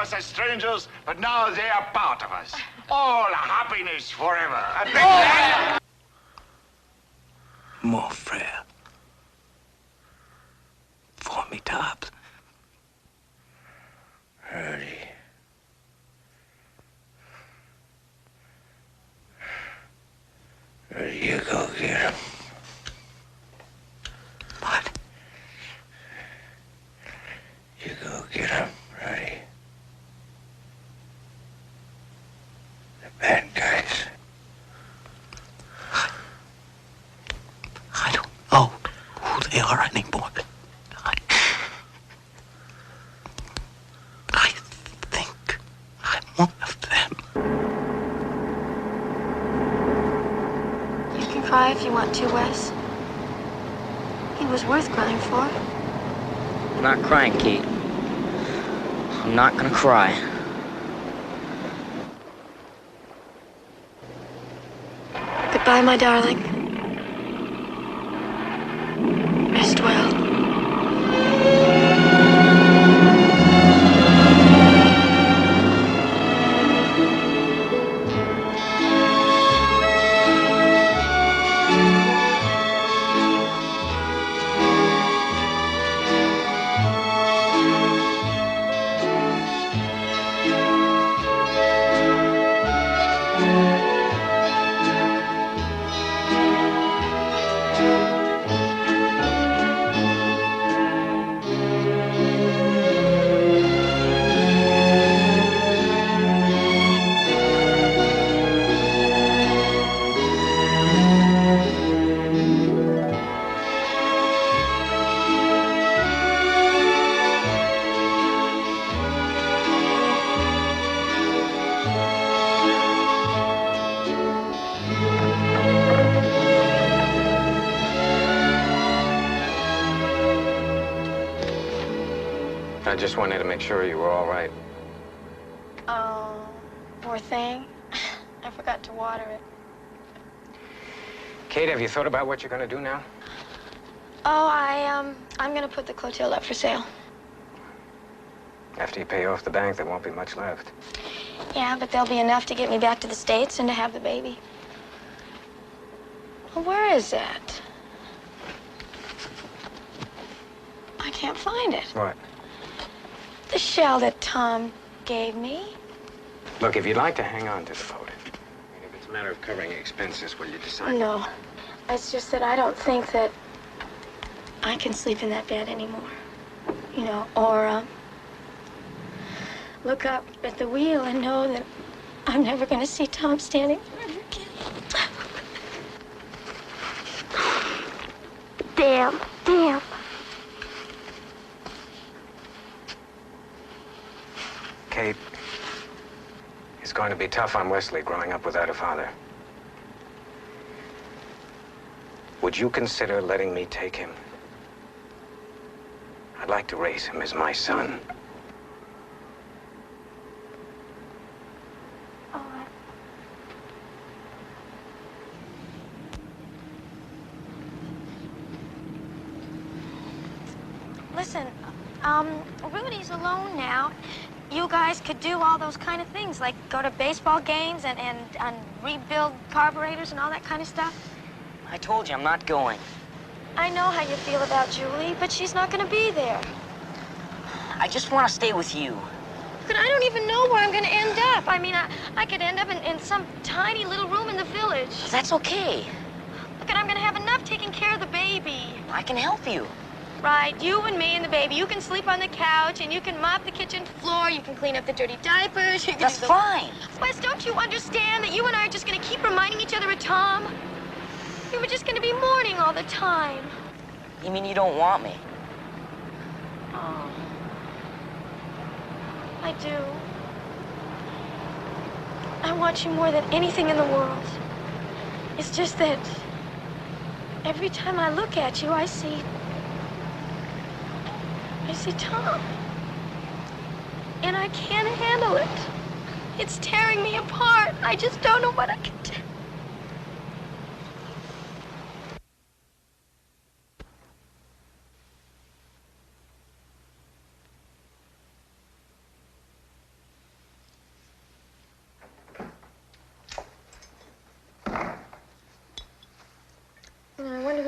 us as strangers, but now they are part of us. All happiness forever. Mon frère. Formidable. Rudy. Rudy, you go get him. What? You go get him, Rudy. The bad guys. I don't know who they are anymore. I think I'm one of them. You can cry if you want to, Wes. He was worth crying for. I'm not crying, Kate. I'm not gonna cry. Goodbye, my darling. Rest well. I just wanted to make sure you were all right. Oh, poor thing. I forgot to water it. Kate, have you thought about what you're going to do now? Oh, I'm gonna put the clotilde up for sale. After you pay off the bank, there won't be much left. Yeah, but there'll be enough to get me back to the States and to have the baby. Well, where is that? I can't find it. What? The shell that Tom gave me. Look, if you'd like to hang on to the boat, if it's a matter of covering expenses, will you decide? No. It's just that I don't think that I can sleep in that bed anymore. You know, or, look up at the wheel and know that I'm never going to see Tom standing there again. Damn. Kate, it's going to be tough on Wesley growing up without a father. Would you consider letting me take him? I'd like to raise him as my son. All right. Listen, Rudy's alone now. You guys could do all those kind of things, like go to baseball games and rebuild carburetors and all that kind of stuff. I told you I'm not going. I know how you feel about Julie, but she's not going to be there. I just want to stay with you. But I don't even know where I'm going to end up. I mean, I could end up in some tiny little room in the village. That's okay. Look, and I'm going to have enough taking care of the baby. I can help you. Right, you and me and the baby. You can sleep on the couch, and you can mop the kitchen floor. You can clean up the dirty diapers. You can That's fine. Wes, don't you understand that you and I are just going to keep reminding each other of Tom? We were just going to be mourning all the time. You mean you don't want me? Oh. I do. I want you more than anything in the world. It's just that every time I look at you, I see Tom. And I can't handle it. It's tearing me apart. I just don't know what I can do.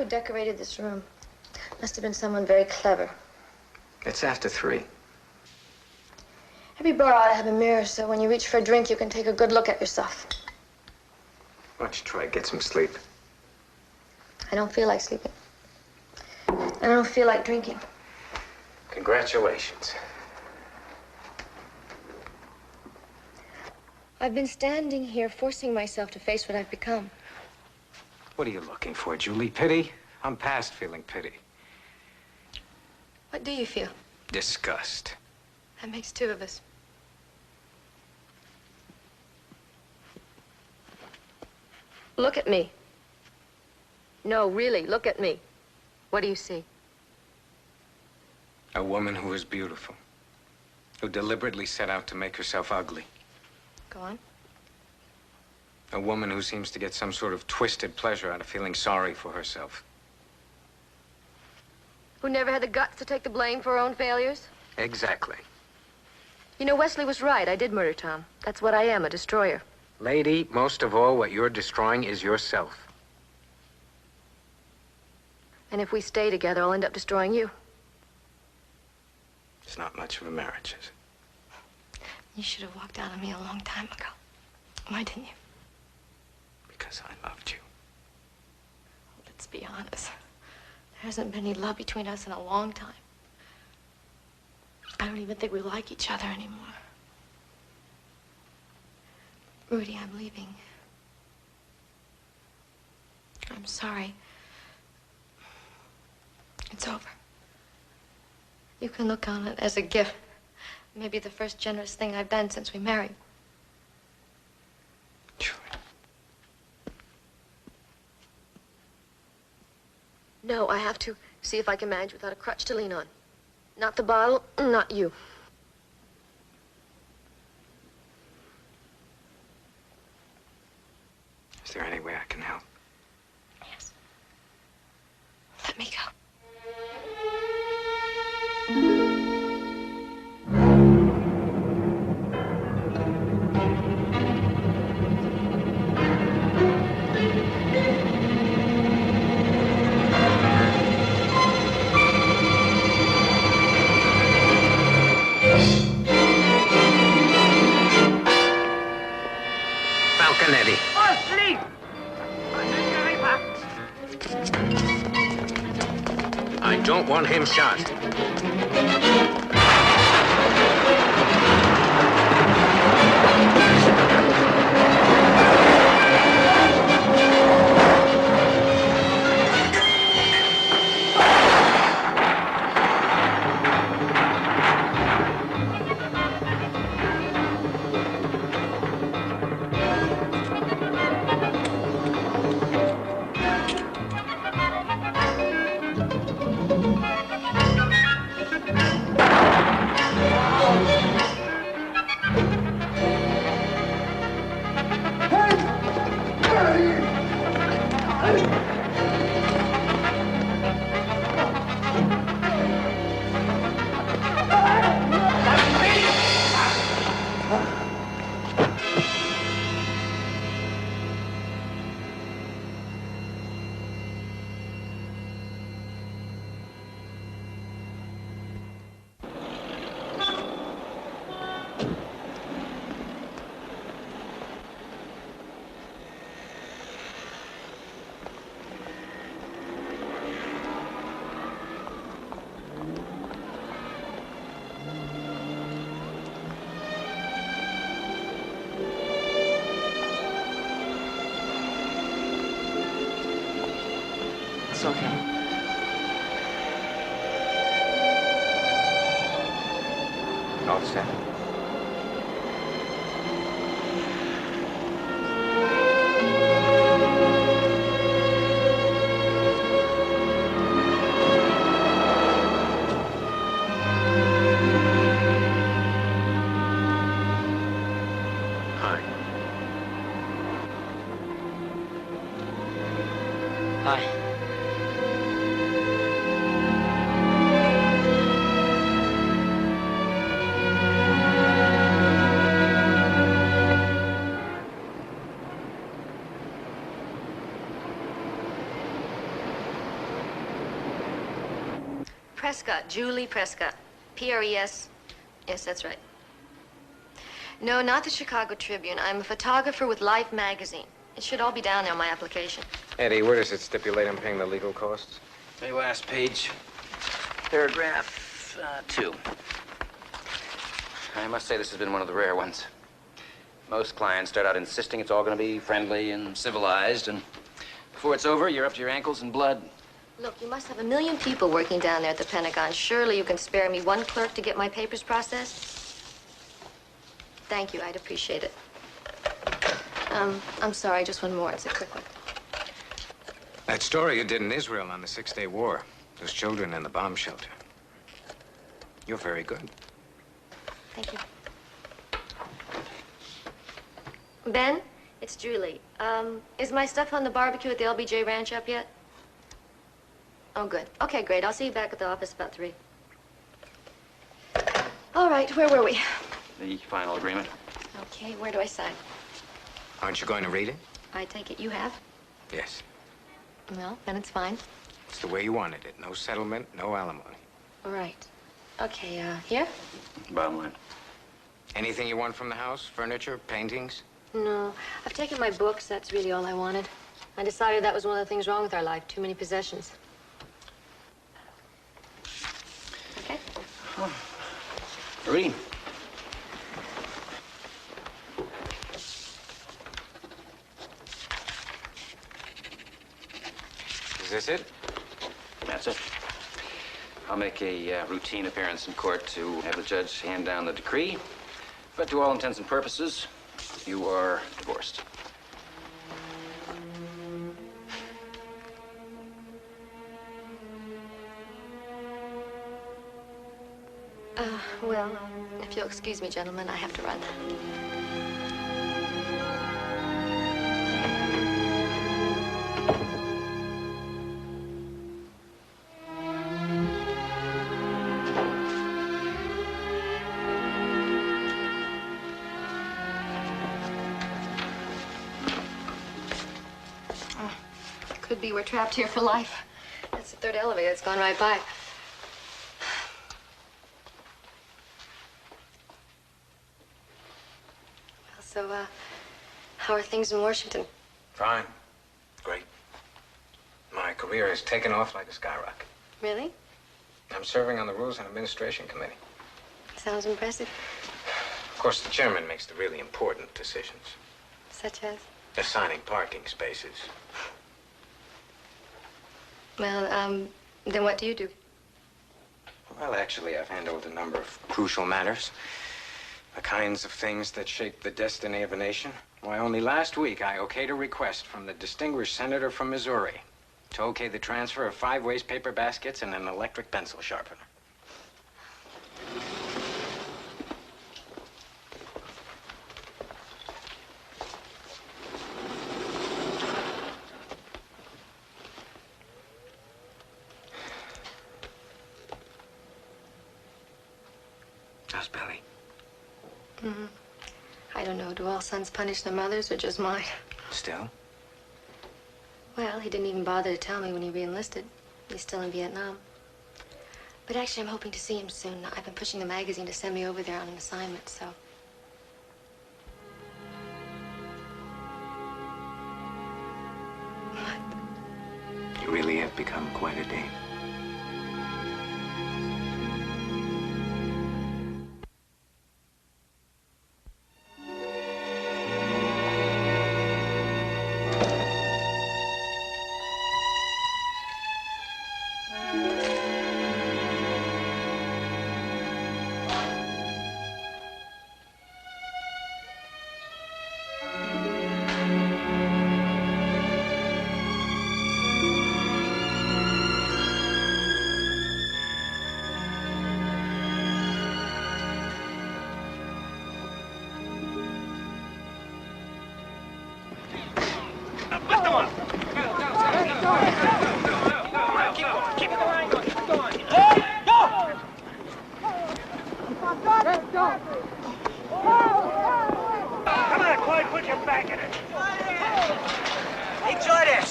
who decorated this room. Must have been someone very clever. It's after 3. Every bar ought to have a mirror, so when you reach for a drink, you can take a good look at yourself. Why don't you try to get some sleep? I don't feel like sleeping. I don't feel like drinking. Congratulations. I've been standing here forcing myself to face what I've become. What are you looking for, Julie? Pity? I'm past feeling pity. What do you feel? Disgust. That makes 2 of us. Look at me. No, really, look at me. What do you see? A woman who is beautiful, who deliberately set out to make herself ugly. Go on. A woman who seems to get some sort of twisted pleasure out of feeling sorry for herself. Who never had the guts to take the blame for her own failures? Exactly. You know, Wesley was right. I did murder Tom. That's what I am, a destroyer. Lady, most of all, what you're destroying is yourself. And if we stay together, I'll end up destroying you. It's not much of a marriage, is it? You should have walked out on me a long time ago. Why didn't you? Because I loved you. Let's be honest. There hasn't been any love between us in a long time. I don't even think we like each other anymore. Rudy, I'm leaving. I'm sorry. It's over. You can look on it as a gift. Maybe the first generous thing I've done since we married. Julie. No, I have to see if I can manage without a crutch to lean on. Not the bottle, not you. Is there any way I can help? Yes. Let me go. Falconetti. I don't want him shot. It's okay. All set. Hi. Hi. Prescott. Julie Prescott. P-R-E-S. Yes, that's right. No, not the Chicago Tribune. I'm a photographer with Life magazine. It should all be down there on my application. Eddie, where does it stipulate I'm paying the legal costs? Very last page. Paragraph 2. I must say this has been one of the rare ones. Most clients start out insisting it's all going to be friendly and civilized, and before it's over, you're up to your ankles in blood. Look, you must have a million people working down there at the Pentagon. Surely you can spare me one clerk to get my papers processed? Thank you, I'd appreciate it. I'm sorry, just one more. It's a quick one. That story you did in Israel on the Six-Day War. Those children in the bomb shelter. You're very good. Thank you. Ben, it's Julie. Is my stuff on the barbecue at the LBJ Ranch up yet? Oh, good. Okay, great. I'll see you back at the office about 3. All right, where were we? The final agreement. Okay, where do I sign? Aren't you going to read it? I take it you have? Yes. Well, then it's fine. It's the way you wanted it. No settlement, no alimony. All right. Okay, here? Bottom line. Anything you want from the house? Furniture, paintings? No, I've taken my books. That's really all I wanted. I decided that was one of the things wrong with our life. Too many possessions. Okay? Rudy. Is this it? That's it. I'll make a routine appearance in court to have the judge hand down the decree. But to all intents and purposes, you are divorced. Well, if you'll excuse me, gentlemen, I have to run. Could be we're trapped here for life. That's the 3rd elevator. It's gone right by. So, how are things in Washington? Fine. Great. My career has taken off like a skyrocket. Really? I'm serving on the Rules and Administration Committee. Sounds impressive. Of course, the chairman makes the really important decisions. Such as? Assigning parking spaces. Well, then what do you do? Well, actually, I've handled a number of crucial matters. The kinds of things that shape the destiny of a nation. Why, only last week I okayed a request from the distinguished senator from Missouri to okay the transfer of 5 waste paper baskets and an electric pencil sharpener. How's Billy? I don't know. Do all sons punish their mothers or just mine? Still? Well, he didn't even bother to tell me when he re-enlisted. He's still in Vietnam. But actually, I'm hoping to see him soon. I've been pushing the magazine to send me over there on an assignment, so... You really have become quite a dame.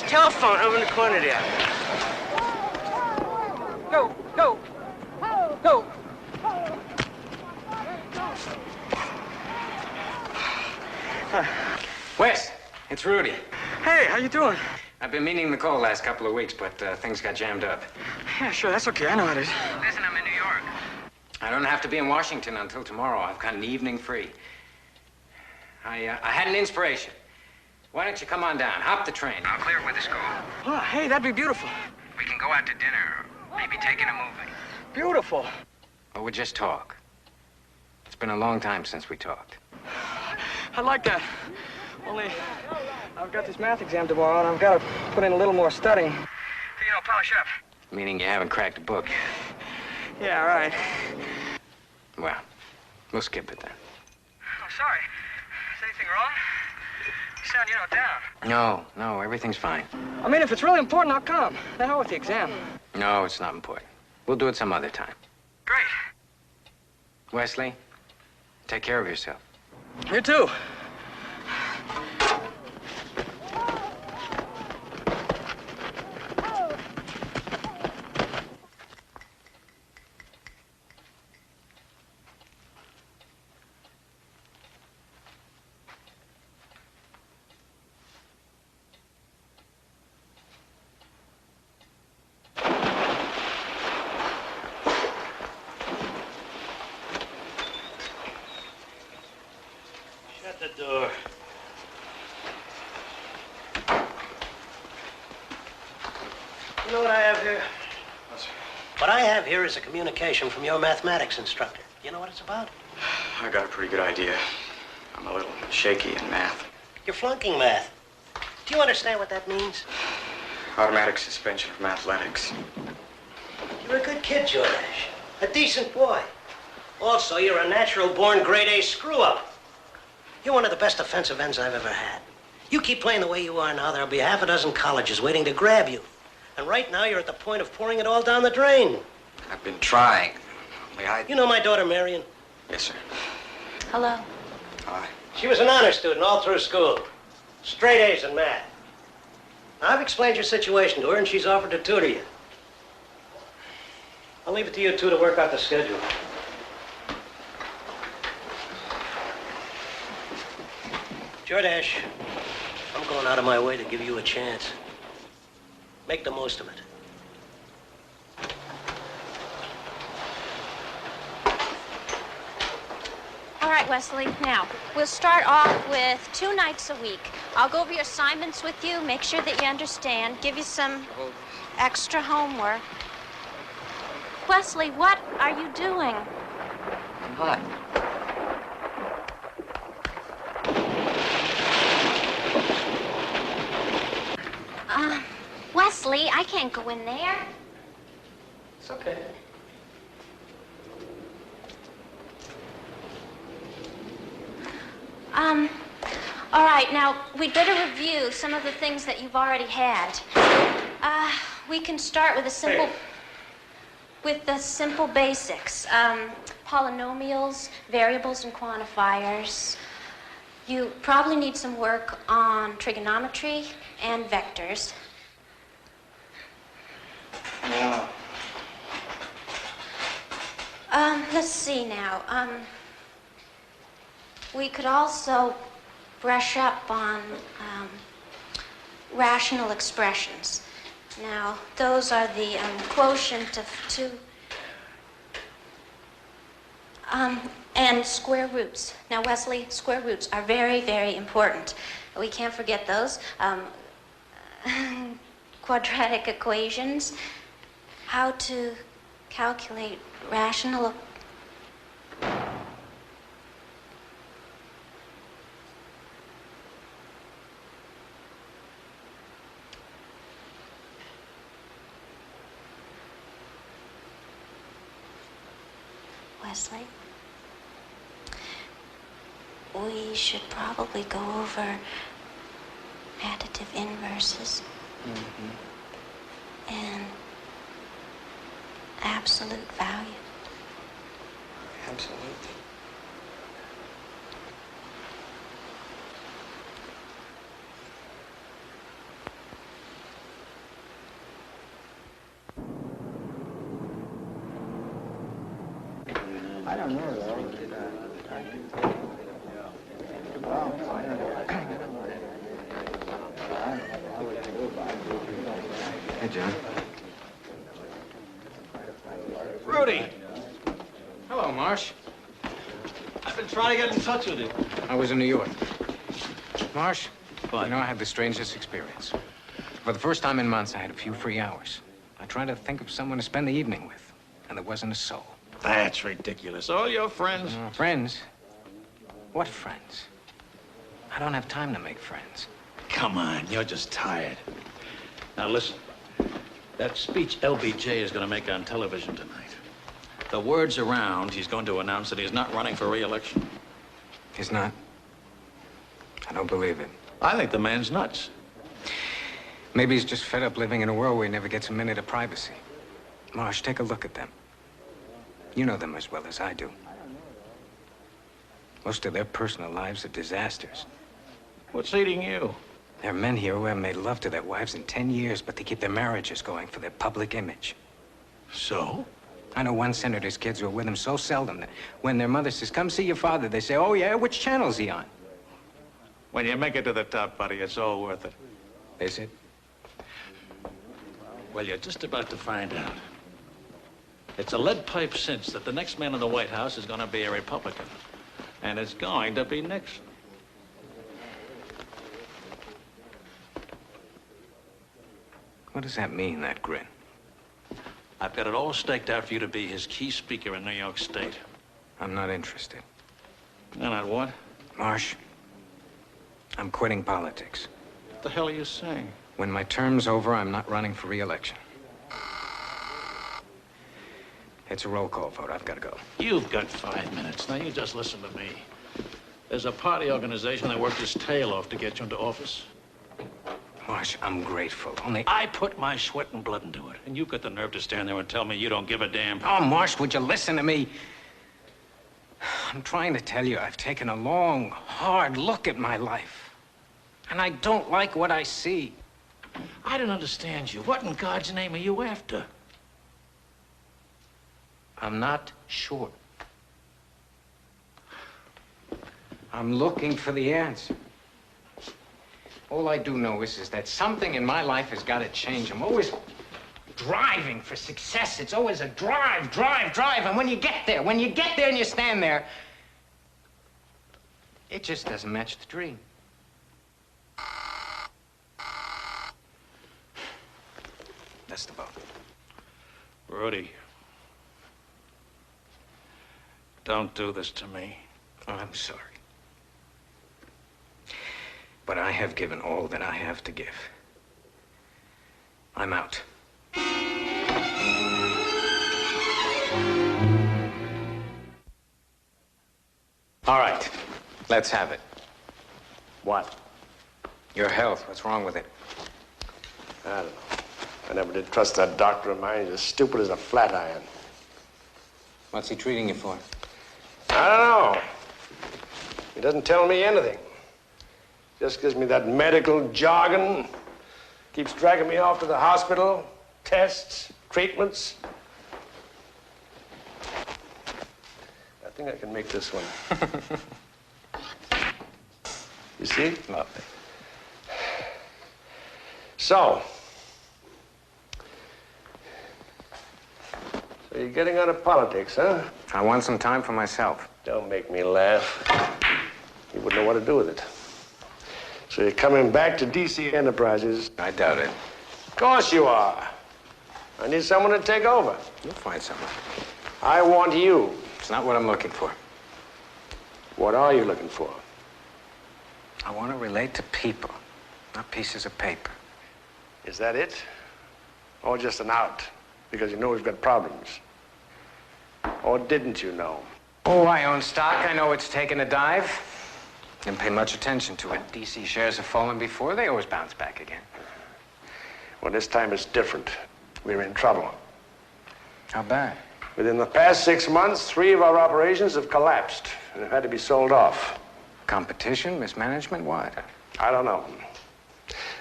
Telephone over in the corner there. Go, go. Wes, it's Rudy. Hey, how you doing? I've been meaning to call the last couple of weeks, but things got jammed up. Yeah, sure, that's okay. I know how it is. Listen, I'm in New York. I don't have to be in Washington until tomorrow. I've got an evening free. I had an inspiration. Why don't you come on down? Hop the train. I'll clear it with the school. Oh, hey, that'd be beautiful. We can go out to dinner, or maybe take in a movie. Beautiful. Or we'll just talk. It's been a long time since we talked. I like that. Only, I've got this math exam tomorrow, and I've got to put in a little more studying. Polish up. Meaning you haven't cracked a book. Yeah, right. Well, we'll skip it then. Oh, sorry. Is anything wrong? You sound, down. No, everything's fine. I mean, if it's really important, I'll come. The hell with the exam. No, it's not important. We'll do it some other time. Great. Wesley, take care of yourself. You too. Shut the door. You know what I have here? What I have here is a communication from your mathematics instructor. You know what it's about? I got a pretty good idea. I'm a little shaky in math. You're flunking math. Do you understand what that means? Automatic suspension from athletics. You're a good kid, Jordache. A decent boy. Also, you're a natural-born grade-A screw-up. You're one of the best defensive ends I've ever had. You keep playing the way you are now, there'll be half a dozen colleges waiting to grab you. And right now, you're at the point of pouring it all down the drain. I've been trying. Only You know my daughter, Marion? Yes, sir. Hello. Hi. She was an honor student all through school. Straight A's in math. I've explained your situation to her, and she's offered to tutor you. I'll leave it to you two to work out the schedule. Jordache, I'm going out of my way to give you a chance. Make the most of it. All right, Wesley. Now, we'll start off with 2 nights a week. I'll go over your assignments with you, make sure that you understand, give you some extra homework. Wesley, what are you doing? I'm hot. Wesley, I can't go in there. It's okay. All right, now, we'd better review some of the things that you've already had. We can start with the simple basics. Polynomials, variables, and quantifiers. You probably need some work on trigonometry and vectors. Yeah. Let's see now. We could also brush up on rational expressions. Now, those are the quotient of 2 and square roots. Now, Wesley, square roots are very, very important. We can't forget those. Quadratic equations, how to calculate rational. Wesley, we should probably go over additive inverses and absolute value. Absolutely. I don't know, though. Hey, John. Rudy! Hello, Marsh. I've been trying to get in touch with you. I was in New York. Marsh, you know, I had the strangest experience. For the first time in months, I had a few free hours. I tried to think of someone to spend the evening with, and there wasn't a soul. That's ridiculous. All your friends? Friends? What friends? I don't have time to make friends. Come on, you're just tired. Now listen, that speech LBJ is going to make on television tonight. The word's around, he's going to announce that he's not running for re-election. He's not? I don't believe it. I think the man's nuts. Maybe he's just fed up living in a world where he never gets a minute of privacy. Marsh, take a look at them. You know them as well as I do. Most of their personal lives are disasters. What's eating you? There are men here who haven't made love to their wives in 10 years, but they keep their marriages going for their public image. So? I know one senator's kids who are with him so seldom that when their mother says, come see your father, they say, oh yeah, which channel's he on? When you make it to the top, buddy, it's all worth it. Is it? Well, you're just about to find out. It's a lead pipe cinch that the next man in the White House is going to be a Republican. And it's going to be Nixon. What does that mean, that grin? I've got it all staked out for you to be his key speaker in New York State. I'm not interested. No, not what? Marsh, I'm quitting politics. What the hell are you saying? When my term's over, I'm not running for re-election. It's a roll call vote. I've got to go. You've got 5 minutes. Now, you just listen to me. There's a party organization that worked its tail off to get you into office. Marsh, I'm grateful. Only I put my sweat and blood into it. And you've got the nerve to stand there and tell me you don't give a damn. Oh, Marsh, would you listen to me? I'm trying to tell you, I've taken a long, hard look at my life. And I don't like what I see. I don't understand you. What in God's name are you after? I'm not sure. I'm looking for the answer. All I do know is that something in my life has got to change. I'm always driving for success. It's always a drive. And when you get there and you stand there, it just doesn't match the dream. That's the vote. Rudy. Don't do this to me. Oh, I'm sorry. But I have given all that I have to give. I'm out. All right, let's have it. What? Your health, what's wrong with it? I don't know. I never did trust that doctor of mine. He's as stupid as a flat iron. What's he treating you for? I don't know. He doesn't tell me anything. Just gives me that medical jargon. Keeps dragging me off to the hospital. Tests, treatments. I think I can make this one. You see? Lovely. So you're getting out of politics, huh? I want some time for myself. Don't make me laugh. You wouldn't know what to do with it. So you're coming back to DC Enterprises? I doubt it. Of course you are. I need someone to take over. You'll find someone. I want you. It's not what I'm looking for. What are you looking for? I want to relate to people, not pieces of paper. Is that it? Or just an out? Because you know we've got problems. Or didn't you know? Oh, I own stock. I know it's taken a dive. Didn't pay much attention to it. DC shares have fallen before. They always bounce back again. Well, this time it's different. We're in trouble. How bad? Within the past 6 months, 3 of our operations have collapsed and have had to be sold off. Competition? Mismanagement? What? I don't know.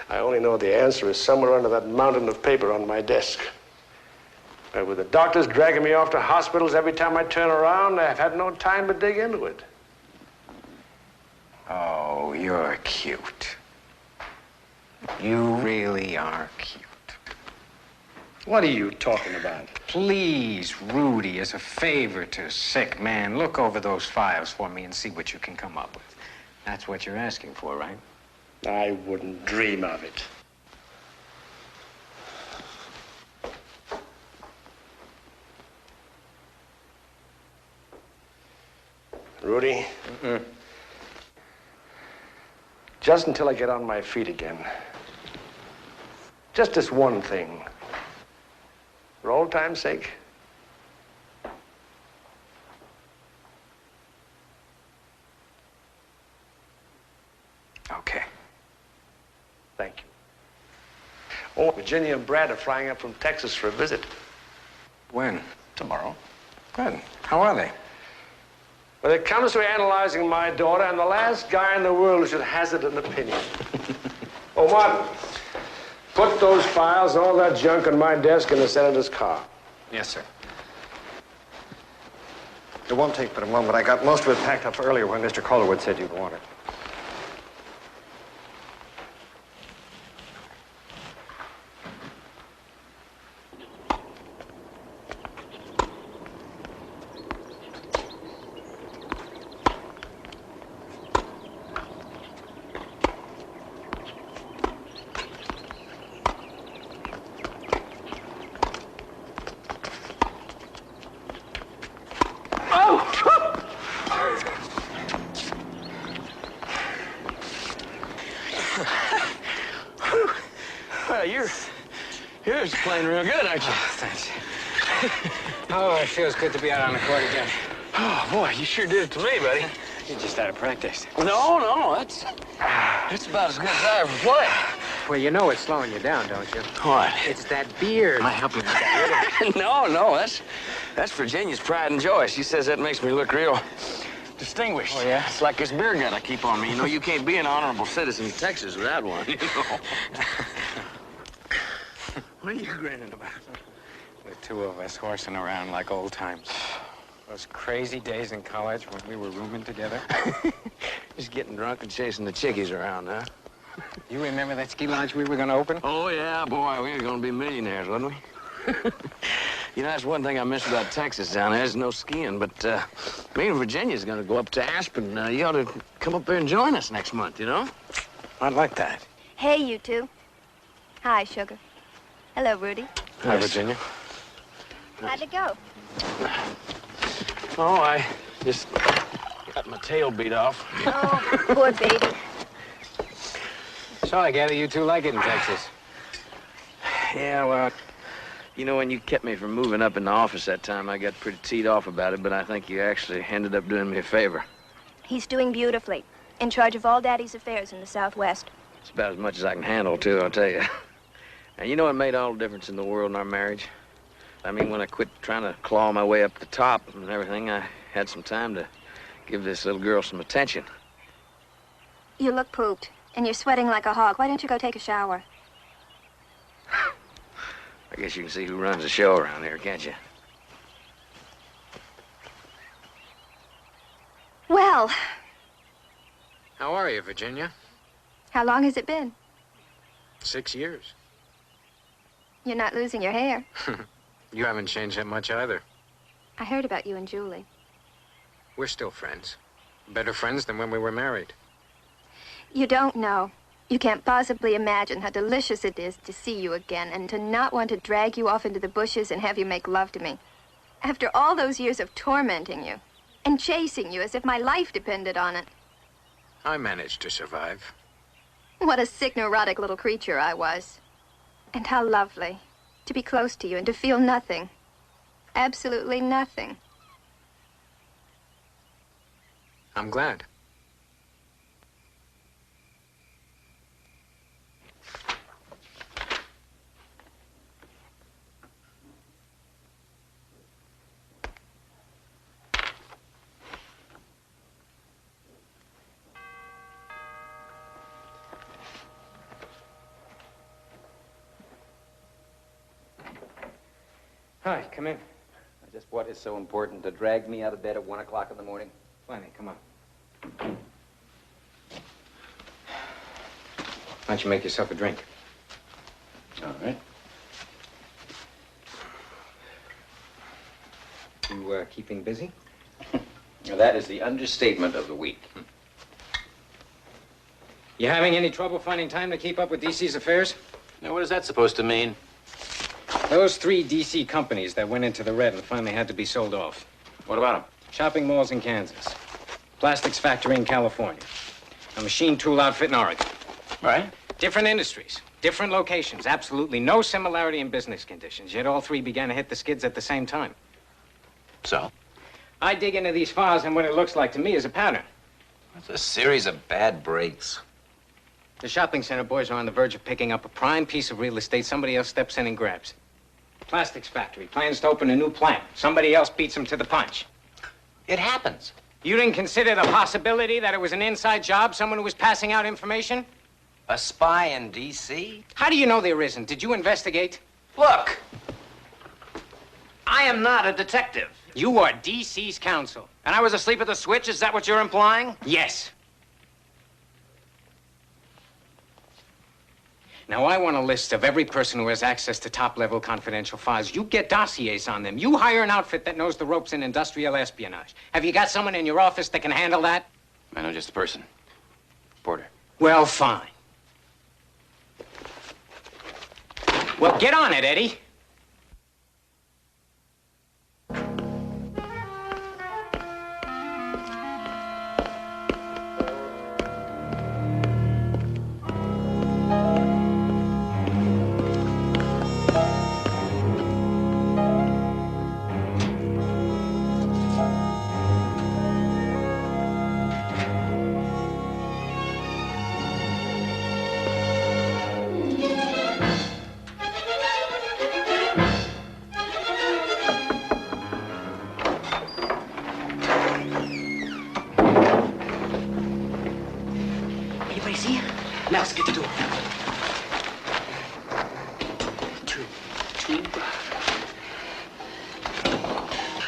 I only know the answer is somewhere under that mountain of paper on my desk. But with the doctors dragging me off to hospitals every time I turn around, I've had no time to dig into it. Oh, you're cute. You really are cute. What are you talking about? Please, Rudy, as a favor to a sick man, look over those files for me and see what you can come up with. That's what you're asking for, right? I wouldn't dream of it. Rudy? Just until I get on my feet again. Just this one thing. For old time's sake. Okay. Thank you. Oh, Virginia and Brad are flying up from Texas for a visit. When? Tomorrow. Good. How are they? When it comes to analyzing my daughter, I'm the last guy in the world who should hazard an opinion. Oh, Martin, put those files and all that junk on my desk in the senator's car. Yes, sir. It won't take but a moment. I got most of it packed up earlier when Mr. Calderwood said you'd want it. You're just playing real good, aren't you? Oh, thanks. Oh, it feels good to be out on the court again. Oh, boy, you sure did it to me, buddy. You just out of practice. No, that's about as good as I ever played. Well, you know it's slowing you down, don't you? What? It's that beard. Am I helping you with that? No, that's Virginia's pride and joy. She says that makes me look real distinguished. Oh, yeah? It's like this beard gut I keep on me. You know, you can't be an honorable citizen of Texas without one, you know. What are you grinning about? The two of us horsing around like old times. Those crazy days in college when we were rooming together. Just getting drunk and chasing the chickies around, huh? You remember that ski lodge we were going to open? Oh, yeah, boy, we were going to be millionaires, wasn't we? You know, that's one thing I miss about Texas down there. There's no skiing, but me and Virginia's going to go up to Aspen. You ought to come up there and join us next month, you know? I'd like that. Hey, you two. Hi, Sugar. Hello, Rudy. Hi, Virginia. How'd it go? Oh, I just got my tail beat off. Oh, poor baby. So I gather you two like it in Texas. Yeah, well, you know, when you kept me from moving up in the office that time, I got pretty teed off about it, but I think you actually ended up doing me a favor. He's doing beautifully. In charge of all Daddy's affairs in the Southwest. It's about as much as I can handle, too, I'll tell you. And you know what made all the difference in the world in our marriage? I mean, when I quit trying to claw my way up the top and everything, I had some time to give this little girl some attention. You look pooped, and you're sweating like a hog. Why don't you go take a shower? I guess you can see who runs the show around here, can't you? Well. How are you, Virginia? How long has it been? 6 years. You're not losing your hair. You haven't changed that much either. I heard about you and Julie. We're still friends. Better friends than when we were married. You don't know. You can't possibly imagine how delicious it is to see you again and to not want to drag you off into the bushes and have you make love to me. After all those years of tormenting you and chasing you as if my life depended on it. I managed to survive. What a sick, neurotic little creature I was. And how lovely to be close to you and to feel nothing. Absolutely nothing. I'm glad. Hi, come in. Just what is so important to drag me out of bed at 1 o'clock in the morning? Plenty, come on. Why don't you make yourself a drink? All right. You keeping busy? That is the understatement of the week. You having any trouble finding time to keep up with DC's affairs? Now, what is that supposed to mean? Those 3 DC companies that went into the red and finally had to be sold off. What about them? Shopping malls in Kansas. Plastics factory in California. A machine tool outfit in Oregon. Right. Different industries, different locations, absolutely no similarity in business conditions, yet all 3 began to hit the skids at the same time. So? I dig into these files, and what it looks like to me is a pattern. It's a series of bad breaks. The shopping center boys are on the verge of picking up a prime piece of real estate. Somebody else steps in and grabs it. Plastics factory plans to open a new plant. Somebody else beats them to the punch. It happens. You didn't consider the possibility that it was an inside job, someone who was passing out information? A spy in D.C.? How do you know there isn't? Did you investigate? Look! I am not a detective. You are DC's counsel. And I was asleep at the switch? Is that what you're implying? Yes. Now, I want a list of every person who has access to top-level confidential files. You get dossiers on them. You hire an outfit that knows the ropes in industrial espionage. Have you got someone in your office that can handle that? I know just a person. Porter. Well, fine. Well, get on it, Eddie.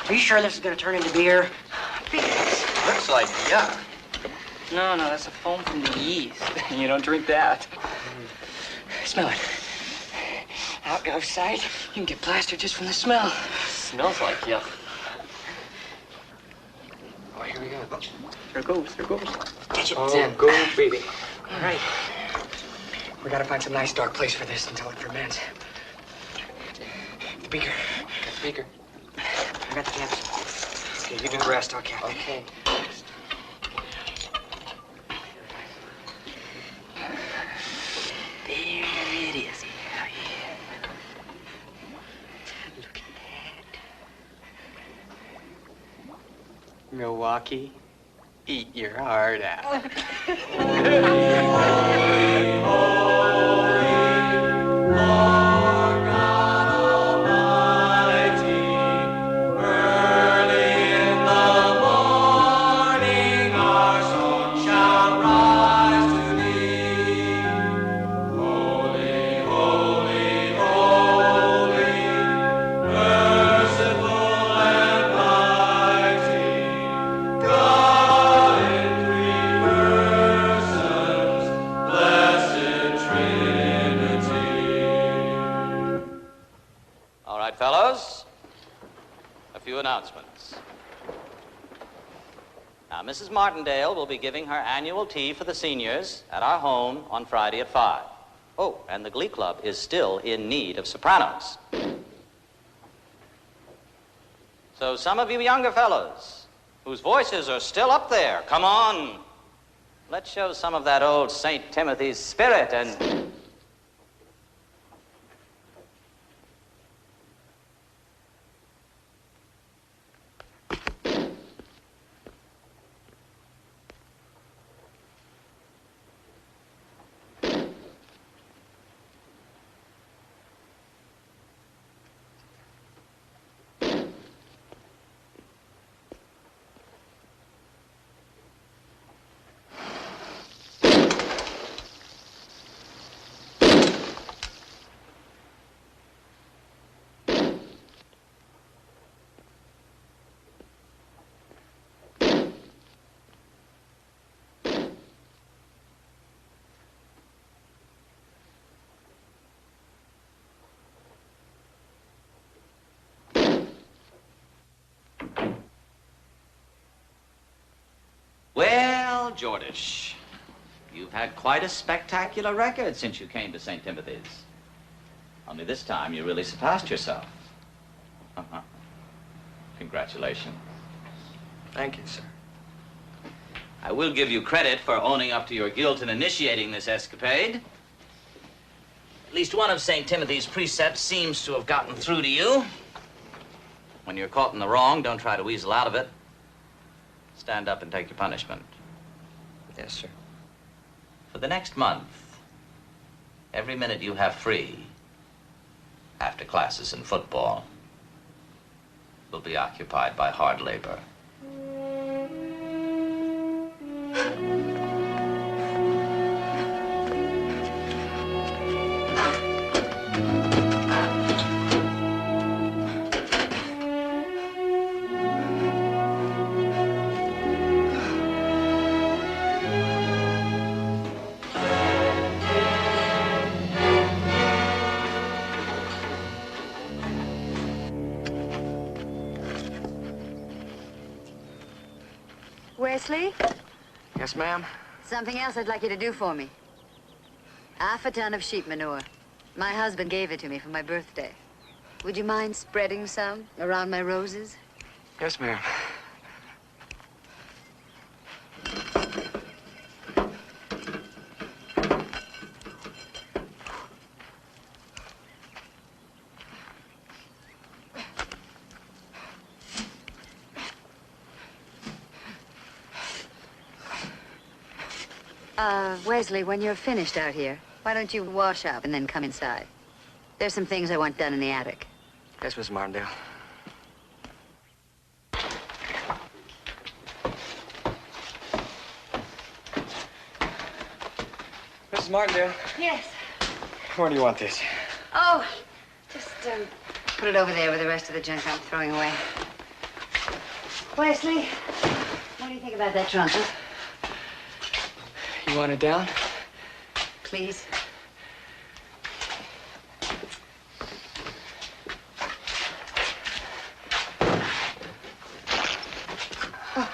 Are you sure this is going to turn into beer? Looks like yuck. No, that's a foam from the yeast. You don't drink that. Smell it. Outside, you can get plastered just from the smell. Smells like yuck. Oh, here we go. There it goes. Catch it. Oh, go, baby. All right. We got to find some nice dark place for this until it ferments. The beaker. Got the beaker. I got the caps. Okay, you do the rest. I'll cap it. Okay. There it is. Look at that. Milwaukee, eat your heart out. Announcements. Now, Mrs. Martindale will be giving her annual tea for the seniors at our home on Friday at 5. Oh, and the Glee Club is still in need of sopranos. So some of you younger fellows whose voices are still up there, come on. Let's show some of that old St. Timothy's spirit and... Well, Jordache, you've had quite a spectacular record since you came to St. Timothy's. Only this time you really surpassed yourself. Congratulations. Thank you, sir. I will give you credit for owning up to your guilt in initiating this escapade. At least one of St. Timothy's precepts seems to have gotten through to you. When you're caught in the wrong, don't try to weasel out of it. Stand up and take your punishment. Yes, sir. For the next month, every minute you have free, after classes and football, will be occupied by hard labor. Wesley? Yes, ma'am? Something else I'd like you to do for me. 1/2 ton of sheep manure. My husband gave it to me for my birthday. Would you mind spreading some around my roses? Yes, ma'am. Wesley, when you're finished out here, why don't you wash up and then come inside? There's some things I want done in the attic. Yes, Miss Martindale. Mrs. Martindale, Yes. where do you want this? Oh, just put it over there with the rest of the junk I'm throwing away. Wesley, what do you think about that trunk, huh? You want it down? Please. Oh,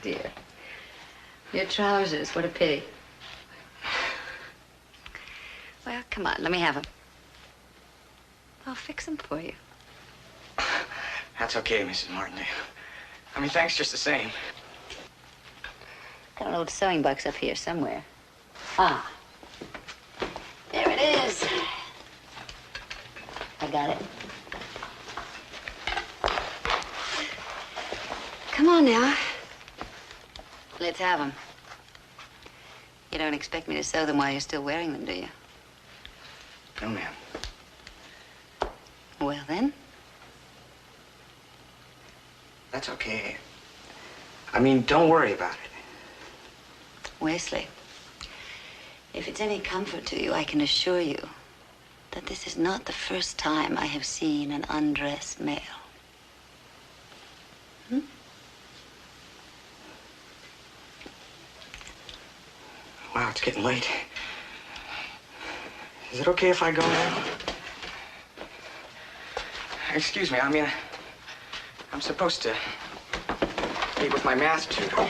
dear. Your trousers, what a pity. Well, come on, let me have them. I'll fix them for you. That's okay, Mrs. Martindale. I mean, thanks just the same. Got an old sewing box up here somewhere. Ah. There it is. I got it. Come on now. Let's have them. You don't expect me to sew them while you're still wearing them, do you? No, ma'am. Well, then. That's okay. I mean, don't worry about it. Wesley, if it's any comfort to you, I can assure you that this is not the first time I have seen an undressed male. Wow, it's getting late. Is it okay if I go now? Excuse me, I mean, I'm supposed to meet with my math tutor.